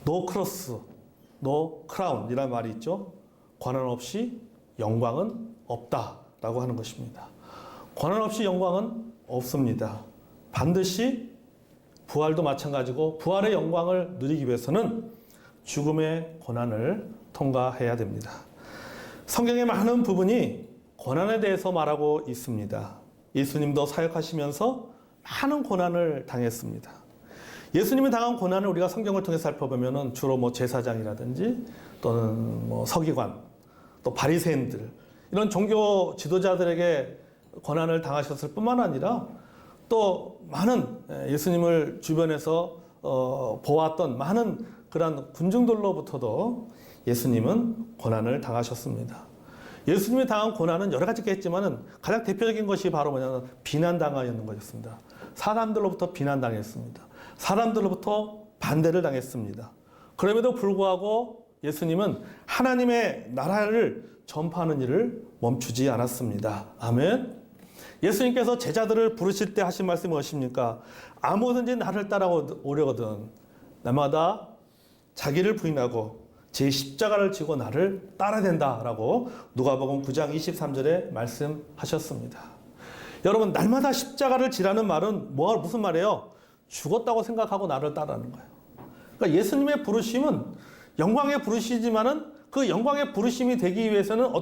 노 크로스, 노 크라운 이란 말이 있죠. 고난 없이 영광은 없다라고 하는 것입니다. 고난 없이 영광은 없습니다. 반드시 부활도 마찬가지고 부활의 영광을 누리기 위해서는 죽음의 고난을 통과해야 됩니다. 성경의 많은 부분이 고난에 대해서 말하고 있습니다. 예수님도 사역하시면서 많은 고난을 당했습니다. 예수님이 당한 고난을 우리가 성경을 통해 살펴보면 주로 뭐 제사장이라든지 또는 뭐 서기관, 또 바리새인들 이런 종교 지도자들에게 고난을 당하셨을 뿐만 아니라 또 많은 예수님을 주변에서 보았던 많은 그런 군중들로부터도 예수님은 고난을 당하셨습니다. 예수님이 당한 고난은 여러 가지가 있지만 가장 대표적인 것이 바로 뭐냐면 비난당하였는 것이었습니다. 사람들로부터 비난당했습니다. 사람들로부터 반대를 당했습니다. 그럼에도 불구하고 예수님은 하나님의 나라를 전파하는 일을 멈추지 않았습니다. 아멘. 예수님께서 제자들을 부르실 때 하신 말씀이 무엇입니까? 아무든지 나를 따라오려거든 날마다 자기를 부인하고 제 십자가를 지고 나를 따라야 된다라고 누가복음 9장 23절에 말씀하셨습니다. 여러분, 날마다 십자가를 지라는 말은 무슨 말이에요? 죽었다고 생각하고 나를 따르는 거예요. 그러니까 예수님의 부르심은 영광의 부르시지만은 그 영광의 부르심이 되기 위해서는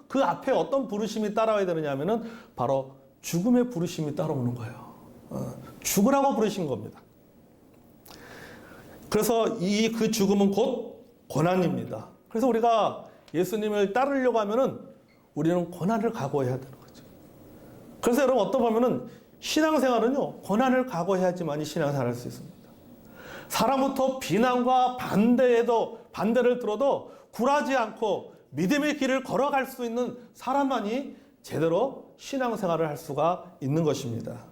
그 앞에 어떤 부르심이 따라와야 되느냐 하면은 바로 죽음의 부르심이 따라오는 거예요. 죽으라고 부르신 겁니다. 그래서 그 죽음은 곧 고난입니다. 그래서 우리가 예수님을 따르려고 하면은 우리는 고난을 각오해야 되는 거죠. 그래서 여러분 어떤 보면은 신앙생활은요, 고난을 각오해야지만이 신앙생활을 할 수 있습니다. 사람부터 비난과 반대를 들어도 굴하지 않고 믿음의 길을 걸어갈 수 있는 사람만이 제대로 신앙생활을 할 수가 있는 것입니다.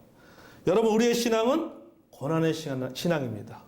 여러분, 우리의 신앙은 고난의 신앙입니다.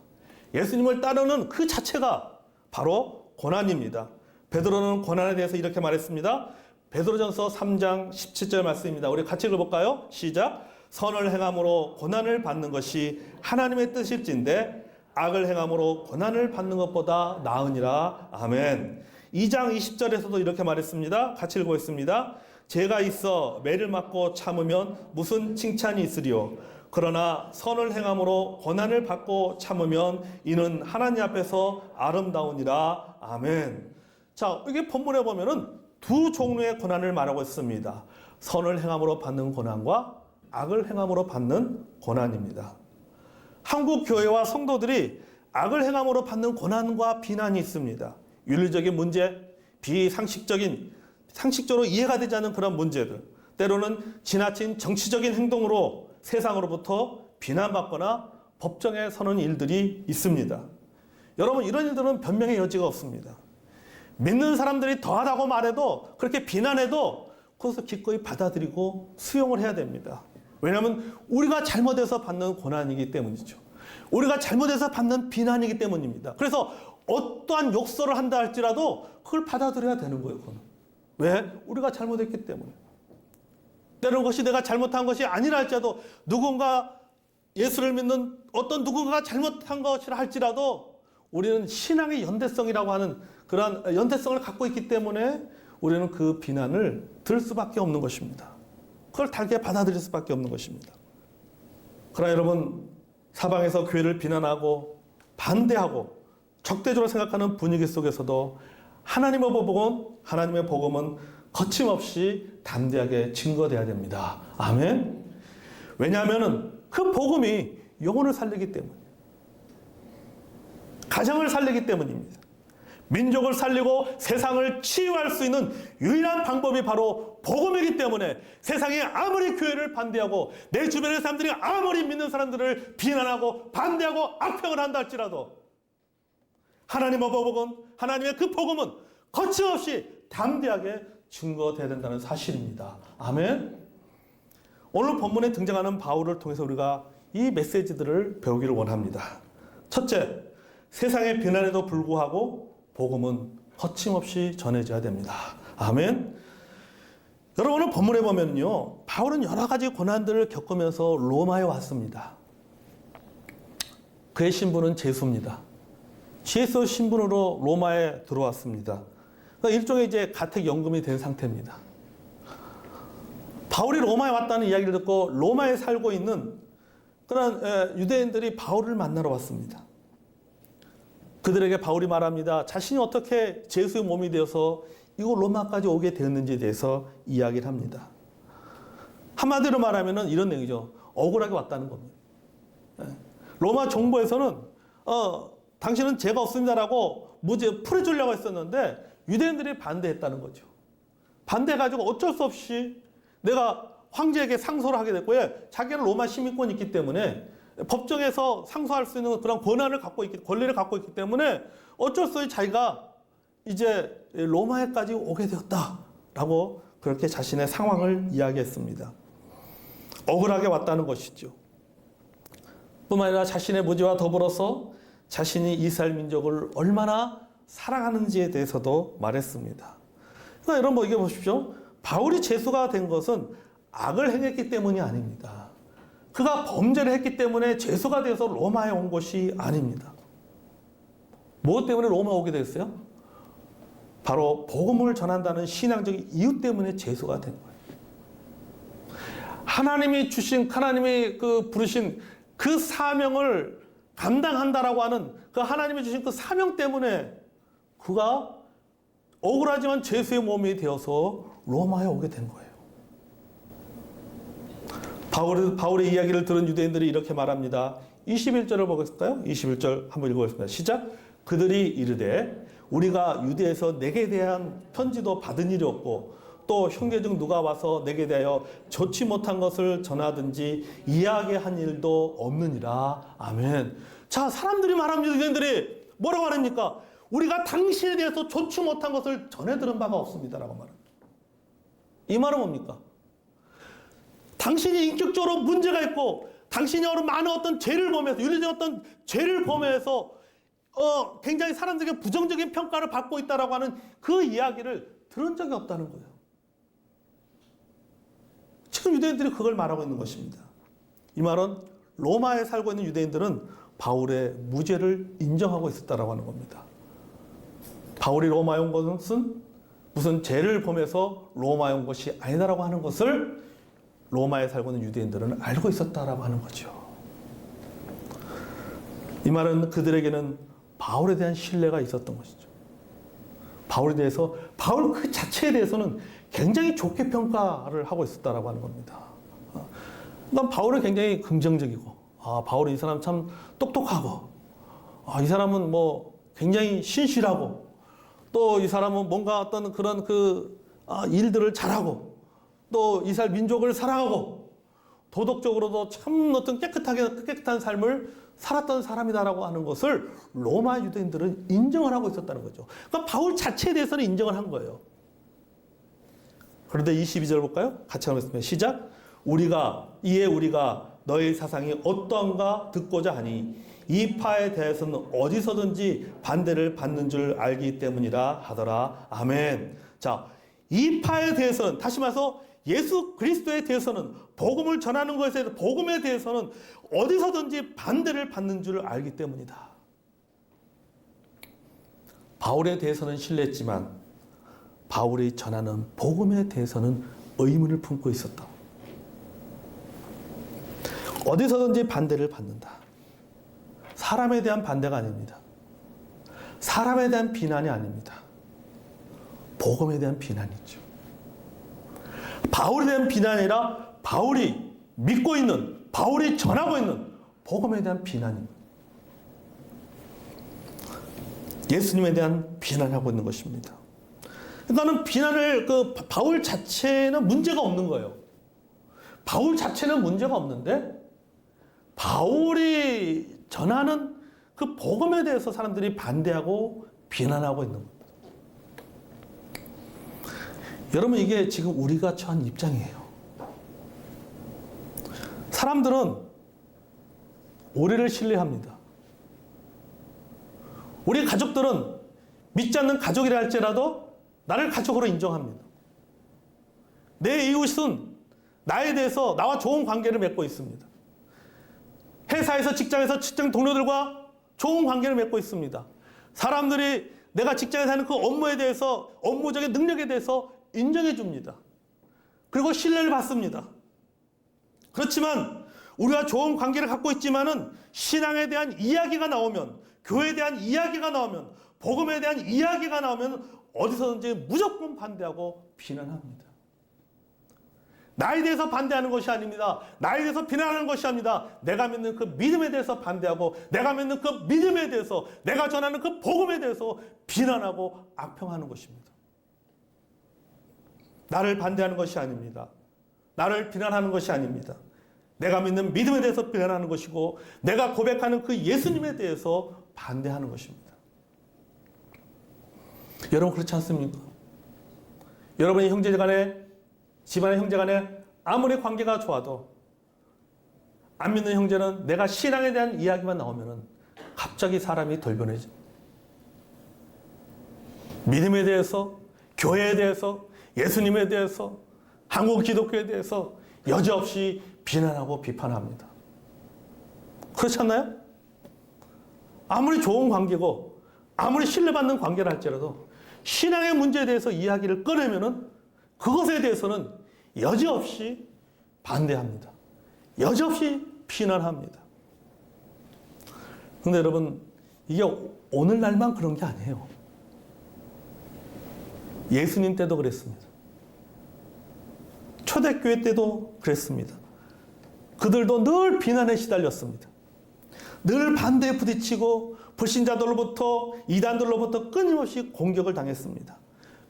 예수님을 따르는 그 자체가 바로 고난입니다. 베드로는 고난에 대해서 이렇게 말했습니다. 베드로전서 3장 17절 말씀입니다. 우리 같이 읽어볼까요? 시작. 선을 행함으로 고난을 받는 것이 하나님의 뜻일진데 악을 행함으로 고난을 받는 것보다 나으니라. 아멘. 2장 20절에서도 이렇게 말했습니다. 같이 읽어보겠습니다. 죄가 있어 매를 맞고 참으면 무슨 칭찬이 있으리요. 그러나 선을 행함으로 고난을 받고 참으면 이는 하나님 앞에서 아름다우니라. 아멘. 자, 이게 본문에 보면은 두 종류의 고난을 말하고 있습니다. 선을 행함으로 받는 고난과 악을 행함으로 받는 고난입니다. 한국 교회와 성도들이 악을 행함으로 받는 고난과 비난이 있습니다. 윤리적인 문제, 상식적으로 이해가 되지 않는 그런 문제들, 때로는 지나친 정치적인 행동으로 세상으로부터 비난받거나 법정에 서는 일들이 있습니다. 여러분, 이런 일들은 변명의 여지가 없습니다. 믿는 사람들이 더하다고 말해도, 그렇게 비난해도 그것을 기꺼이 받아들이고 수용을 해야 됩니다. 왜냐하면 우리가 잘못해서 받는 고난이기 때문이죠. 우리가 잘못해서 받는 비난이기 때문입니다. 그래서 어떠한 욕설을 한다 할지라도 그걸 받아들여야 되는 거예요. 그거는. 왜? 우리가 잘못했기 때문에. 때로는 그것이 내가 잘못한 것이 아니라 할지라도 누군가 예수를 믿는 어떤 누군가가 잘못한 것이라 할지라도 우리는 신앙의 연대성이라고 하는 그러한 연대성을 갖고 있기 때문에 우리는 그 비난을 들을 수밖에 없는 것입니다. 그걸 달게 받아들일 수밖에 없는 것입니다. 그러나 여러분, 사방에서 교회를 비난하고 반대하고 적대적으로 생각하는 분위기 속에서도 하나님의 복음은 거침없이 담대하게 증거돼야 됩니다. 아멘. 왜냐하면 그 복음이 영혼을 살리기 때문에, 가정을 살리기 때문입니다. 민족을 살리고 세상을 치유할 수 있는 유일한 방법이 바로 복음이기 때문에 세상이 아무리 교회를 반대하고 내 주변의 사람들이 아무리 믿는 사람들을 비난하고 반대하고 악평을 한다 할지라도 하나님의 그 복음은 거침없이 담대하게 증거되어야 된다는 사실입니다. 아멘. 오늘 본문에 등장하는 바울을 통해서 우리가 이 메시지들을 배우기를 원합니다. 첫째, 세상의 비난에도 불구하고 복음은 거침없이 전해져야 됩니다. 아멘. 여러분, 오늘 본문에 보면요, 바울은 여러 가지 고난들을 겪으면서 로마에 왔습니다. 그의 신분은 제수입니다. GSO 신분으로 로마에 들어왔습니다. 그러니까 일종의 이제 가택연금이 된 상태입니다. 바울이 로마에 왔다는 이야기를 듣고 로마에 살고 있는 그런 유대인들이 바울을 만나러 왔습니다. 그들에게 바울이 말합니다. 자신이 어떻게 제수의 몸이 되어서 이곳 로마까지 오게 되었는지에 대해서 이야기를 합니다. 한마디로 말하면 이런 내용이죠. 억울하게 왔다는 겁니다. 로마 정부에서는 당신은 죄가 없습니다라고 무죄 풀어주려고 했었는데 유대인들이 반대했다는 거죠. 반대해가지고 어쩔 수 없이 내가 황제에게 상소를 하게 됐고요. 자기는 로마 시민권이 있기 때문에 법정에서 상소할 수 있는 그런 권한을 갖고 있기, 권리를 갖고 있기 때문에 어쩔 수 없이 자기가 이제 로마에까지 오게 되었다라고 그렇게 자신의 상황을 이야기했습니다. 억울하게 왔다는 것이죠. 뿐만 아니라 자신의 무죄와 더불어서 자신이 이스라엘 민족을 얼마나 사랑하는지에 대해서도 말했습니다. 그러니까 여러분 이게 보십시오. 바울이 제수가 된 것은 악을 행했기 때문이 아닙니다. 그가 범죄를 했기 때문에 제수가 되어서 로마에 온 것이 아닙니다. 무엇 때문에 로마에 오게 됐어요? 바로 복음을 전한다는 신앙적인 이유 때문에 제수가 된 거예요. 하나님이 부르신 그 사명을 감당한다라고 하는 그 하나님이 주신 그 사명 때문에 그가 억울하지만 제수의 몸이 되어서 로마에 오게 된 거예요. 바울의 이야기를 들은 유대인들이 이렇게 말합니다. 21절을 보겠을까요? 21절 한번 읽어보겠습니다. 시작. 그들이 이르되 우리가 유대에서 내게 대한 편지도 받은 일이 없고 또 형제 중 누가 와서 내게 대하여 좋지 못한 것을 전하든지 이야기한 일도 없느니라. 아멘. 자, 사람들이 말합니다. 유대인들이 뭐라고 말합니까? 우리가 당신에 대해서 좋지 못한 것을 전해 들은 바가 없습니다라고 말합니다. 이 말은 뭡니까? 당신이 인격적으로 문제가 있고 당신이 많은 어떤 죄를 범해서 윤리적인 어떤 죄를 범해서 굉장히 사람들에게 부정적인 평가를 받고 있다라고 하는 그 이야기를 들은 적이 없다는 거예요. 지금 유대인들이 그걸 말하고 있는 것입니다. 이 말은 로마에 살고 있는 유대인들은 바울의 무죄를 인정하고 있었다라고 하는 겁니다. 바울이 로마에 온 것은 무슨 죄를 범해서 로마에 온 것이 아니다라고 하는 것을 로마에 살고 있는 유대인들은 알고 있었다라고 하는 거죠. 이 말은 그들에게는 바울에 대한 신뢰가 있었던 것이죠. 바울 그 자체에 대해서는 굉장히 좋게 평가를 하고 있었다라고 하는 겁니다. 그러니까 바울은 굉장히 긍정적이고, 바울은 이 사람 참 똑똑하고, 이 사람은 굉장히 신실하고, 또 이 사람은 뭔가 어떤 그런 일들을 잘하고, 또 이스라엘 민족을 사랑하고, 도덕적으로도 참 어떤 깨끗한 삶을 살았던 사람이다라고 하는 것을 로마 유대인들은 인정을 하고 있었다는 거죠. 그러니까 바울 자체에 대해서는 인정을 한 거예요. 그런데 22절 볼까요? 같이 하겠습니다. 시작. 우리가 너의 사상이 어떠한가 듣고자 하니 이 파에 대해서는 어디서든지 반대를 받는 줄 알기 때문이라 하더라. 아멘. 자, 이 파에 대해서는, 다시 말해서 예수 그리스도에 대해서는, 복음을 전하는 것에 대해서, 복음에 대해서는 어디서든지 반대를 받는 줄 알기 때문이다. 바울에 대해서는 신뢰했지만 바울이 전하는 복음에 대해서는 의문을 품고 있었다. 어디서든지 반대를 받는다. 사람에 대한 반대가 아닙니다. 사람에 대한 비난이 아닙니다. 복음에 대한 비난이죠. 바울에 대한 비난이 아니라 바울이 믿고 있는, 바울이 전하고 있는 복음에 대한 비난입니다. 예수님에 대한 비난을 하고 있는 것입니다. 그러니까는 비난을, 바울 자체는 문제가 없는 거예요. 바울 자체는 문제가 없는데, 바울이 전하는 그 복음에 대해서 사람들이 반대하고 비난하고 있는 겁니다. 여러분, 이게 지금 우리가 처한 입장이에요. 사람들은 우리를 신뢰합니다. 우리 가족들은 믿지 않는 가족이라 할지라도 나를 가족으로 인정합니다. 내 이웃은 나에 대해서 나와 좋은 관계를 맺고 있습니다. 회사에서, 직장에서 직장 동료들과 좋은 관계를 맺고 있습니다. 사람들이 내가 직장에서 하는 그 업무에 대해서, 업무적인 능력에 대해서 인정해 줍니다. 그리고 신뢰를 받습니다. 그렇지만 우리가 좋은 관계를 갖고 있지만은 신앙에 대한 이야기가 나오면, 교회에 대한 이야기가 나오면, 복음에 대한 이야기가 나오면 어디서든지 무조건 반대하고 비난합니다. 나에 대해서 반대하는 것이 아닙니다. 나에 대해서 비난하는 것이 아닙니다. 내가 믿는 그 믿음에 대해서 반대하고, 내가 믿는 그 믿음에 대해서, 내가 전하는 그 복음에 대해서 비난하고 악평하는 것입니다. 나를 반대하는 것이 아닙니다. 나를 비난하는 것이 아닙니다. 내가 믿는 믿음에 대해서 비난하는 것이고, 내가 고백하는 그 예수님에 대해서 반대하는 것입니다. 여러분 그렇지 않습니까? 여러분의 형제간에, 집안의 형제간에 아무리 관계가 좋아도 안 믿는 형제는 내가 신앙에 대한 이야기만 나오면은 갑자기 사람이 돌변해집니다. 믿음에 대해서, 교회에 대해서, 예수님에 대해서, 한국 기독교에 대해서 여지없이 비난하고 비판합니다. 그렇지 않나요? 아무리 좋은 관계고 아무리 신뢰받는 관계를 할지라도 신앙의 문제에 대해서 이야기를 꺼내면은 그것에 대해서는 여지없이 반대합니다. 여지없이 비난합니다. 그런데 여러분, 이게 오늘날만 그런 게 아니에요. 예수님 때도 그랬습니다. 초대교회 때도 그랬습니다. 그들도 늘 비난에 시달렸습니다. 늘 반대에 부딪히고 불신자들로부터, 이단들로부터 끊임없이 공격을 당했습니다.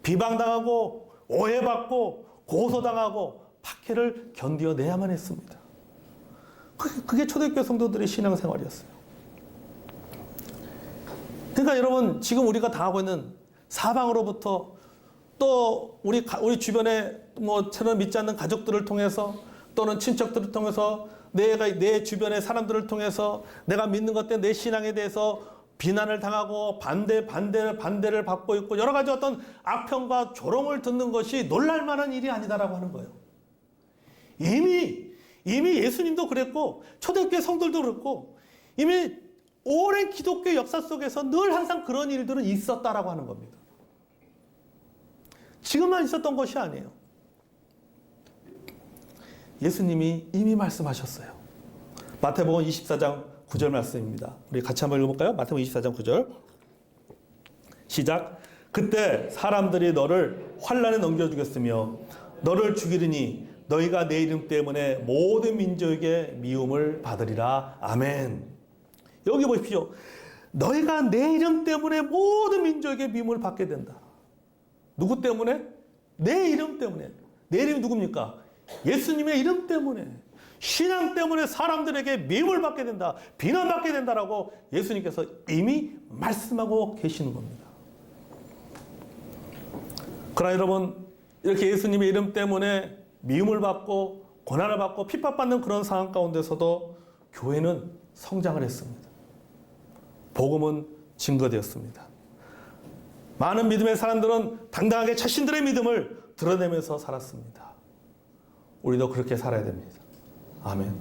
비방당하고 오해받고 고소당하고 박해를 견뎌내야만 했습니다. 그게 초대교회 성도들의 신앙생활이었어요. 그러니까 여러분, 지금 우리가 당하고 있는 사방으로부터, 또 우리 주변에 저는 믿지 않는 가족들을 통해서, 또는 친척들을 통해서, 내 주변의 사람들을 통해서 내가 믿는 것 때문에 내 신앙에 대해서 비난을 당하고 반대를 받고 있고, 여러 가지 어떤 악평과 조롱을 듣는 것이 놀랄만한 일이 아니다라고 하는 거예요. 이미 예수님도 그랬고 초대교회 성들도 그랬고, 이미 오랜 기독교 역사 속에서 늘 항상 그런 일들은 있었다라고 하는 겁니다. 지금만 있었던 것이 아니에요. 예수님이 이미 말씀하셨어요. 마태복음 24장 9절 말씀입니다. 우리 같이 한번 읽어볼까요? 마태복음 24장 9절. 시작. 그때 사람들이 너를 환난에 넘겨주겠으며 너를 죽이리니 너희가 내 이름 때문에 모든 민족에게 미움을 받으리라. 아멘. 여기 보십시오. 너희가 내 이름 때문에 모든 민족에게 미움을 받게 된다. 누구 때문에? 내 이름 때문에. 내 이름이 누굽니까? 예수님의 이름 때문에, 신앙 때문에 사람들에게 미움을 받게 된다, 비난받게 된다라고 예수님께서 이미 말씀하고 계시는 겁니다. 그러나 여러분, 이렇게 예수님의 이름 때문에 미움을 받고 고난을 받고 핍박받는 그런 상황 가운데서도 교회는 성장을 했습니다. 복음은 증거되었습니다. 많은 믿음의 사람들은 당당하게 자신들의 믿음을 드러내면서 살았습니다. 우리도 그렇게 살아야 됩니다. 아멘.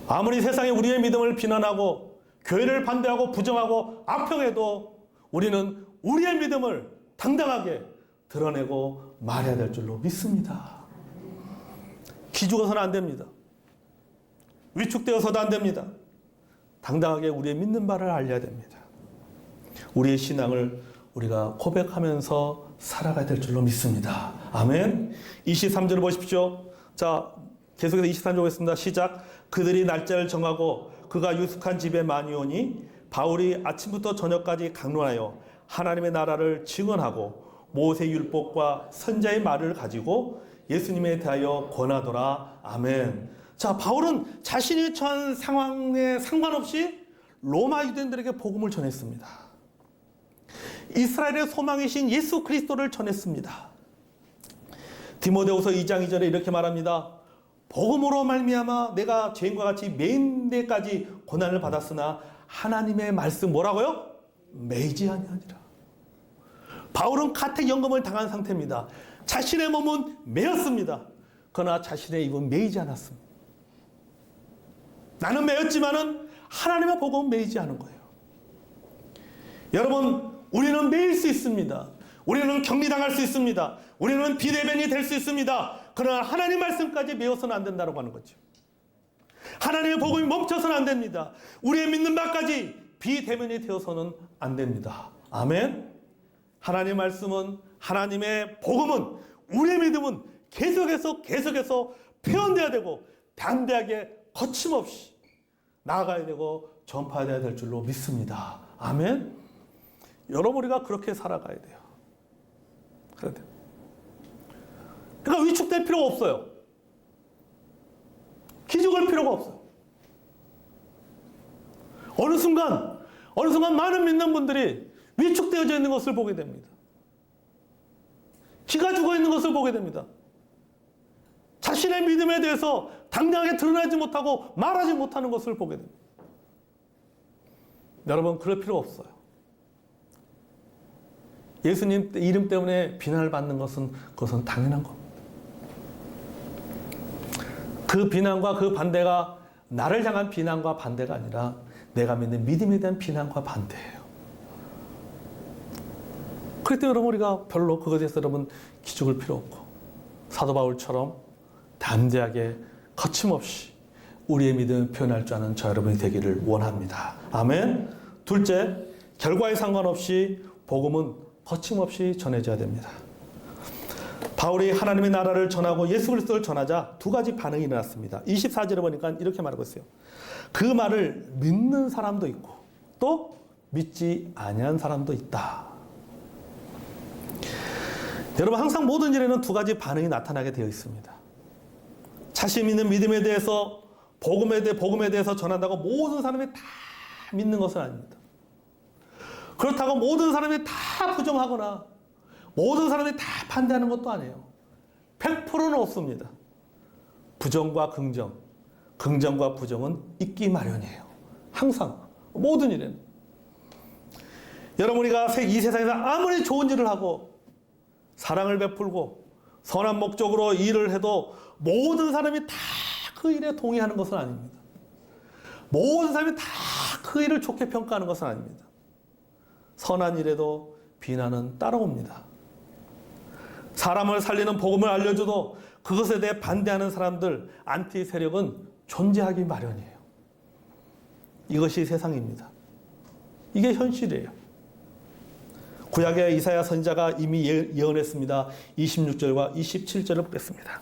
아무리 세상이 우리의 믿음을 비난하고 교회를 반대하고 부정하고 악평해도 우리는 우리의 믿음을 당당하게 드러내고 말해야 될 줄로 믿습니다. 기죽어서는 안 됩니다. 위축되어서도 안 됩니다. 당당하게 우리의 믿는 바를 알려야 됩니다. 우리의 신앙을 우리가 고백하면서 살아가야 될 줄로 믿습니다. 아멘. 23절을 보십시오. 자, 계속해서 23절 보겠습니다. 시작. 그들이 날짜를 정하고 그가 유숙한 집에 많이 오니 바울이 아침부터 저녁까지 강론하여 하나님의 나라를 증언하고 모세 율법과 선자의 말을 가지고 예수님에 대하여 권하더라. 아멘. 자, 바울은 자신이 처한 상황에 상관없이 로마 유대인들에게 복음을 전했습니다. 이스라엘의 소망이신 예수 그리스도를 전했습니다. 디모데후서 2장 2절에 이렇게 말합니다. 복음으로 말미암아 내가 죄인과 같이 매인 데까지 고난을 받았으나 하나님의 말씀 뭐라고요? 매이지 아니하니라. 바울은 가택연금을 당한 상태입니다. 자신의 몸은 매였습니다. 그러나 자신의 입은 매이지 않았습니다. 나는 매였지만은 하나님의 복음은 매이지 않은 거예요. 여러분, 우리는 매일 수 있습니다. 우리는 격리당할 수 있습니다. 우리는 비대면이 될 수 있습니다. 그러나 하나님 말씀까지 메워서는 안 된다고 하는 거죠. 하나님의 복음이 멈춰서는 안 됩니다. 우리의 믿는 바까지 비대면이 되어서는 안 됩니다. 아멘. 하나님의 말씀은, 하나님의 복음은, 우리의 믿음은 계속해서 표현돼야 되고 담대하게 거침없이 나아가야 되고 전파해야 될 줄로 믿습니다. 아멘. 여러분, 우리가 그렇게 살아가야 돼요. 그래야 돼요. 그러니까 위축될 필요가 없어요. 기죽을 필요가 없어요. 어느 순간 많은 믿는 분들이 위축되어져 있는 것을 보게 됩니다. 기가 죽어 있는 것을 보게 됩니다. 자신의 믿음에 대해서 당당하게 드러나지 못하고 말하지 못하는 것을 보게 됩니다. 여러분, 그럴 필요 없어요. 예수님 이름 때문에 비난을 받는 것은 그것은 당연한 겁니다. 그 비난과 그 반대가 나를 향한 비난과 반대가 아니라 내가 믿는 믿음에 대한 비난과 반대예요. 그럴 때 여러분, 우리가 별로 그것에 대해서 여러분 기죽을 필요 없고 사도 바울처럼 담대하게 거침없이 우리의 믿음을 표현할 줄 아는 저 여러분이 되기를 원합니다. 아멘. 둘째, 결과에 상관없이 복음은 거침없이 전해져야 됩니다. 바울이 하나님의 나라를 전하고 예수 그리스도를 전하자 두 가지 반응이 일어났습니다. 24절에 보니까 이렇게 말하고 있어요. 그 말을 믿는 사람도 있고 또 믿지 아니한 사람도 있다. 여러분, 항상 모든 일에는 두 가지 반응이 나타나게 되어 있습니다. 자신 믿는 믿음에 대해서 복음에 대해서 전한다고 모든 사람이 다 믿는 것은 아닙니다. 그렇다고 모든 사람이 다 부정하거나 모든 사람이 다 반대하는 것도 아니에요. 100%는 없습니다. 부정과 긍정, 긍정과 부정은 있기 마련이에요. 항상 모든 일에는. 여러분, 우리가 이 세상에서 아무리 좋은 일을 하고 사랑을 베풀고 선한 목적으로 일을 해도 모든 사람이 다 그 일에 동의하는 것은 아닙니다. 모든 사람이 다 그 일을 좋게 평가하는 것은 아닙니다. 선한 일에도 비난은 따라옵니다. 사람을 살리는 복음을 알려줘도 그것에 대해 반대하는 사람들, 안티 세력은 존재하기 마련이에요. 이것이 세상입니다. 이게 현실이에요. 구약의 이사야 선지자가 이미 예언했습니다. 26절과 27절을 보겠습니다.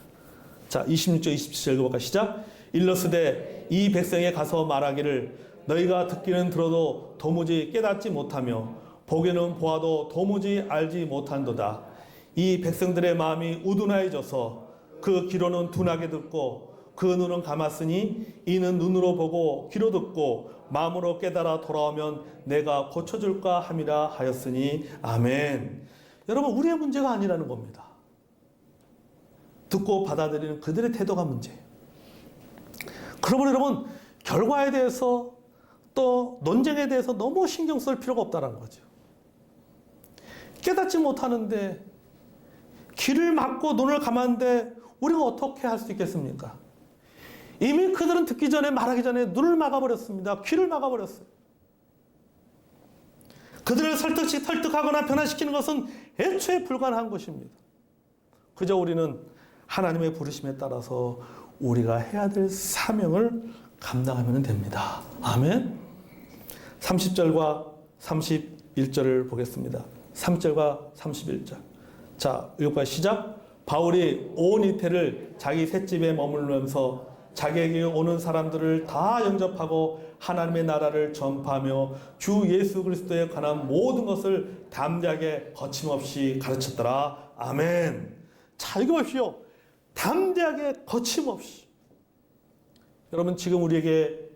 자, 26절, 27절 읽어볼까? 시작. 일러스되 이 백성에 가서 말하기를 너희가 듣기는 들어도 도무지 깨닫지 못하며 보기는 보아도 도무지 알지 못한도다. 이 백성들의 마음이 우둔하여져서 그 귀로는 둔하게 듣고 그 눈은 감았으니 이는 눈으로 보고 귀로 듣고 마음으로 깨달아 돌아오면 내가 고쳐줄까 함이라 하였으니 아멘. 여러분, 우리의 문제가 아니라는 겁니다. 듣고 받아들이는 그들의 태도가 문제예요. 그러면 여러분, 결과에 대해서 또 논쟁에 대해서 너무 신경 쓸 필요가 없다는 거죠. 깨닫지 못하는데 귀를 막고 눈을 감았는데 우리가 어떻게 할 수 있겠습니까? 이미 그들은 듣기 전에 말하기 전에 눈을 막아버렸습니다. 귀를 막아버렸어요. 그들을 설득하거나 변화시키는 것은 애초에 불가능한 것입니다. 그저 우리는 하나님의 부르심에 따라서 우리가 해야 될 사명을 감당하면 됩니다. 아멘. 30절과 31절을 보겠습니다. 3절과 31절. 자, 읽어봐요. 시작. 바울이 온 이태를 자기 셋집에 머물면서 자기에게 오는 사람들을 다 영접하고 하나님의 나라를 전파하며 주 예수 그리스도에 관한 모든 것을 담대하게 거침없이 가르쳤더라. 아멘. 자, 읽어보십시오. 담대하게 거침없이. 여러분, 지금 우리에게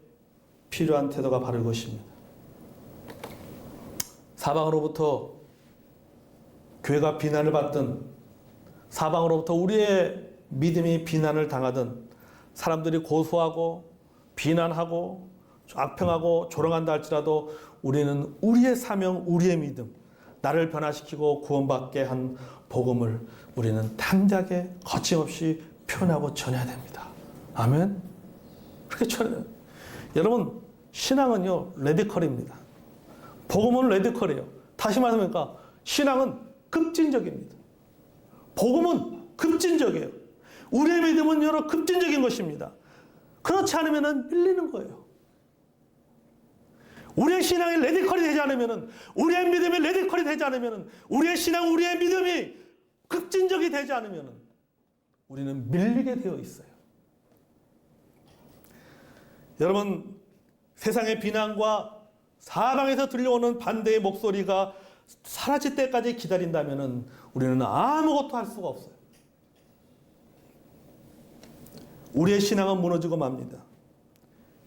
필요한 태도가 바로 이것입니다. 사방으로부터 교회가 비난을 받든 사방으로부터 우리의 믿음이 비난을 당하든 사람들이 고소하고 비난하고 악평하고 조롱한다 할지라도 우리는 우리의 사명, 우리의 믿음, 나를 변화시키고 구원받게 한 복음을 우리는 담대하게 거침없이 표현하고 전해야 됩니다. 아멘. 그렇게 전해요. 여러분, 신앙은요, 레디컬입니다. 복음은 레디컬이에요. 다시 말하면 신앙은 급진적입니다. 복음은 급진적이에요. 우리의 믿음은 여러 급진적인 것입니다. 그렇지 않으면 밀리는 거예요. 우리의 신앙이 레디컬이 되지 않으면, 우리의 믿음이 레디컬이 되지 않으면, 우리의 신앙, 우리의 믿음이 급진적이 되지 않으면 우리는 밀리게 되어 있어요. 여러분, 세상의 비난과 사방에서 들려오는 반대의 목소리가 사라질 때까지 기다린다면 우리는 아무것도 할 수가 없어요. 우리의 신앙은 무너지고 맙니다.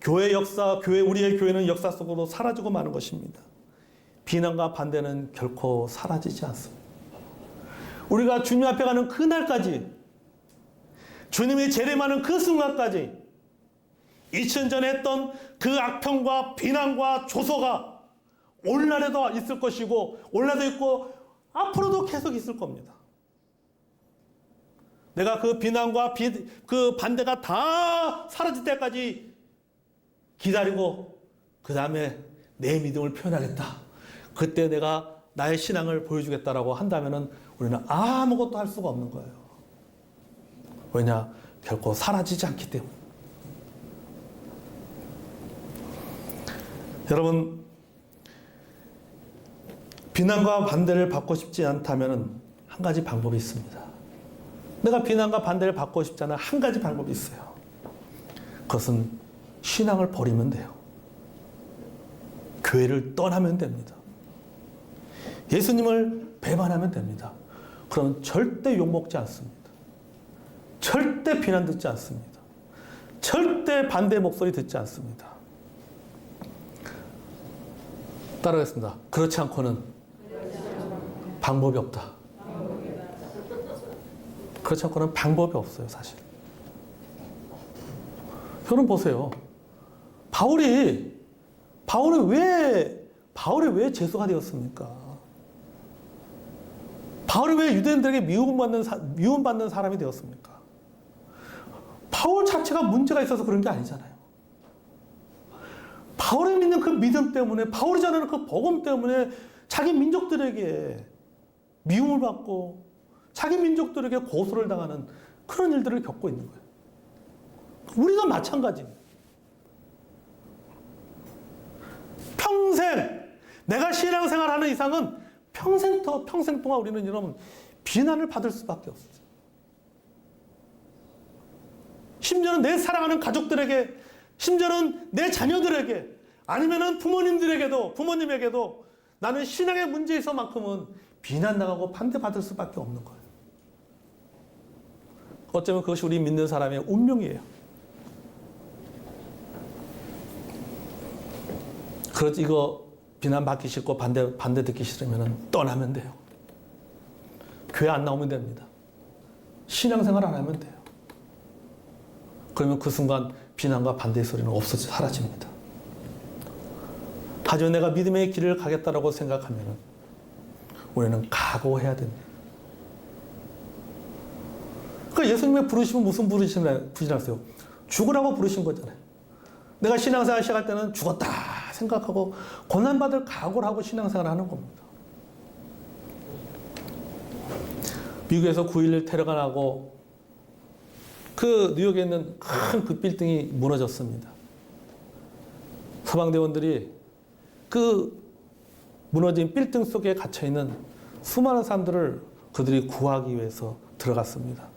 교회 역사, 우리의 교회는 역사 속으로 사라지고 마는 것입니다. 비난과 반대는 결코 사라지지 않습니다. 우리가 주님 앞에 가는 그날까지, 주님이 재림하는 그 순간까지 2000년 전에 했던 그 악평과 비난과 조소가 오늘날에도 있을 것이고, 오늘날도 있고 앞으로도 계속 있을 겁니다. 내가 그 비난과 그 반대가 다 사라질 때까지 기다리고 그 다음에 내 믿음을 표현하겠다. 그때 내가 나의 신앙을 보여주겠다라고 한다면 우리는 아무것도 할 수가 없는 거예요. 왜냐? 결코 사라지지 않기 때문에. 여러분, 비난과 반대를 받고 싶지 않다면 한 가지 방법이 있습니다. 내가 비난과 반대를 받고 싶지 않아 한 가지 방법이 있어요. 그것은 신앙을 버리면 돼요. 교회를 떠나면 됩니다. 예수님을 배반하면 됩니다. 그러면 절대 욕먹지 않습니다. 절대 비난 듣지 않습니다. 절대 반대 목소리 듣지 않습니다. 따라하겠습니다. 그렇지 않고는 방법이 없다. 그렇지 않고는 방법이 없어요, 사실. 여러분 보세요. 바울이 왜 제수가 되었습니까? 바울이 왜 유대인들에게 미움받는 사람이 되었습니까? 바울 자체가 문제가 있어서 그런 게 아니잖아요. 바울이 믿는 그 믿음 때문에, 바울이 전하는 그 복음 때문에 자기 민족들에게 미움을 받고 자기 민족들에게 고소를 당하는 그런 일들을 겪고 있는 거예요. 우리가 마찬가지입니다. 평생 내가 신앙생활하는 이상은 평생 동안 우리는 여러분 비난을 받을 수밖에 없어요. 심지어는 내 사랑하는 가족들에게, 심지어는 내 자녀들에게, 아니면은 부모님에게도 나는 신앙의 문제에 있어만큼은 비난당하고 반대받을 수밖에 없는 거예요. 어쩌면 그것이 우리 믿는 사람의 운명이에요. 그렇지, 이거 비난받기 싫고 반대 듣기 싫으면 떠나면 돼요. 교회 안 나오면 됩니다. 신앙생활 안 하면 돼요. 그러면 그 순간 비난과 반대의 소리는 없어져 사라집니다. 하지만 내가 믿음의 길을 가겠다라고 생각하면 우리는 각오해야 됩니다. 그러니까 예수님의 부르심은 무슨 부르시나요? 죽으라고 부르신 거잖아요. 내가 신앙생활 시작할 때는 죽었다 생각하고 고난받을 각오를 하고 신앙생활을 하는 겁니다. 미국에서 9.11 테러가 나고 그 뉴욕에 있는 큰 그 빌딩이 무너졌습니다. 소방대원들이 그 무너진 빌딩 속에 갇혀있는 수많은 사람들을 그들이 구하기 위해서 들어갔습니다.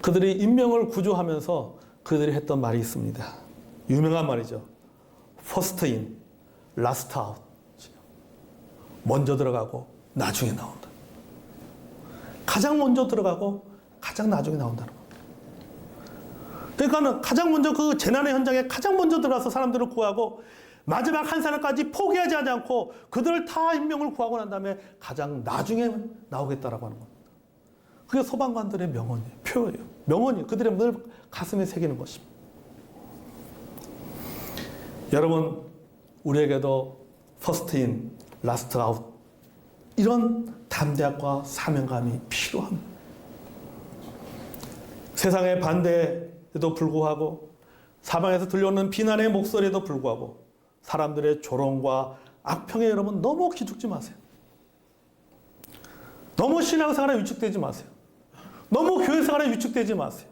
그들이 인명을 구조하면서 그들이 했던 말이 있습니다. 유명한 말이죠. First in, last out. 먼저 들어가고 나중에 나온다. 가장 먼저 들어가고 가장 나중에 나온다는 겁니다. 그러니까 가장 먼저 그 재난의 현장에 가장 먼저 들어가서 사람들을 구하고 마지막 한 사람까지 포기하지 않고 그들을 다 인명을 구하고 난 다음에 가장 나중에 나오겠다라고 하는 겁니다. 그게 소방관들의 명언이에요. 표예요. 명언이에요. 그들의 늘 가슴에 새기는 것입니다. 여러분, 우리에게도 first in, last out 이런 담대함과 사명감이 필요합니다. 세상의 반대에도 불구하고 사방에서 들려오는 비난의 목소리에도 불구하고 사람들의 조롱과 악평에 여러분 너무 기죽지 마세요. 너무 신앙생활에 위축되지 마세요. 너무 교회생활에 위축되지 마세요.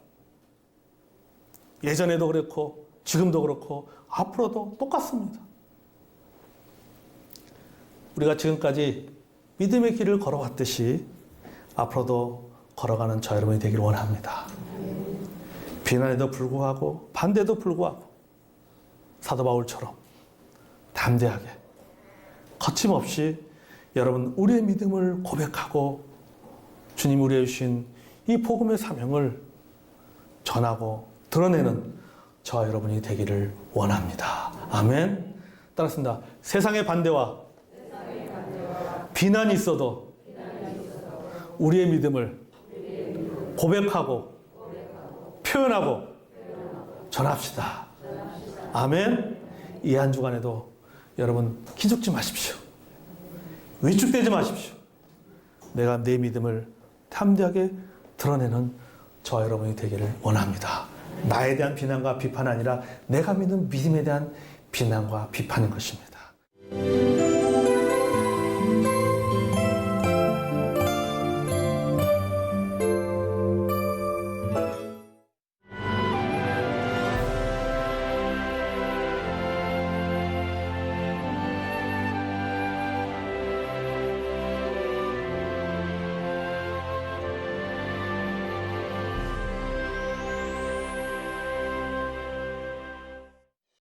예전에도 그렇고 지금도 그렇고 앞으로도 똑같습니다. 우리가 지금까지 믿음의 길을 걸어왔듯이 앞으로도 걸어가는 저 여러분이 되기를 원합니다. 비난에도 불구하고 반대도 불구하고 사도 바울처럼 담대하게 거침없이 여러분 우리의 믿음을 고백하고 주님 우리에게 주신 이 복음의 사명을 전하고 드러내는 저와 여러분이 되기를 원합니다. 아멘. 따랐습니다. 세상의 반대와 비난이 있어도 우리의 믿음을 고백하고 표현하고 전합시다. 아멘. 이 한 주간에도 여러분 기죽지 마십시오. 위축되지 마십시오. 내가 내 믿음을 담대하게 드러내는 저와 여러분이 되기를 원합니다. 나에 대한 비난과 비판 아니라 내가 믿는 믿음에 대한 비난과 비판인 것입니다.